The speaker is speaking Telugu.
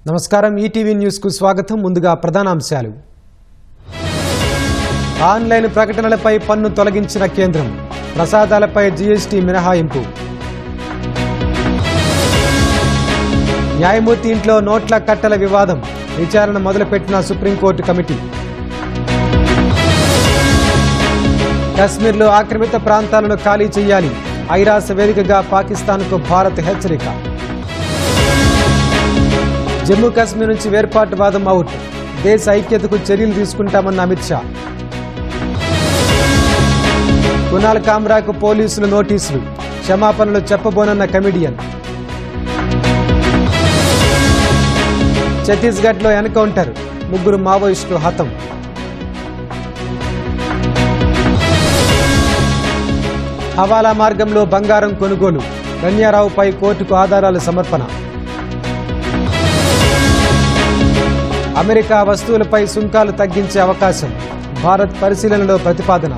నమస్కారం ఈటీవీ న్యూస్ కు స్వాగతం. ముందుగా ప్రధానాంశాలు. ఆన్లైన్ ప్రకటనలపై పన్ను తొలగించిన కేంద్రం, ప్రసాదాలపై జీఎస్టీ మినహాయింపు. న్యాయమూర్తి ఇంట్లో నోట్ల కట్టల వివాదం, విచారణ మొదలుపెట్టిన సుప్రీంకోర్టు కమిటీ. కశ్మీర్లో ఆక్రమిత ప్రాంతాలను ఖాళీ చేయాలి, ఐరాస వేదికగా పాకిస్తాన్కు భారత్ హెచ్చరిక. జమ్మూ కాశ్మీర్ నుంచి వేర్పాటువాదం అవుట్, దేశ ఐక్యతకు చర్యలు తీసుకుంటామన్న అమిత్ షా. కునాల్ కామ్రాకు పోలీసులు నోటీసులు, క్షమాపణలు చెప్పబోనన్న కమిడియన్. ఛత్తీస్గఢ్లో ఎన్కౌంటర్, 3 మావోయిస్టులు హతం. హవాలా మార్గంలో బంగారం కొనుగోలు, రన్యారావుపై కోర్టుకు ఆధారాల సమర్పణ. అమెరికా వస్తువులపై సుంకాలు తగ్గించే అవకాశం, భారత్ పరిశీలనలో ప్రతిపాదన.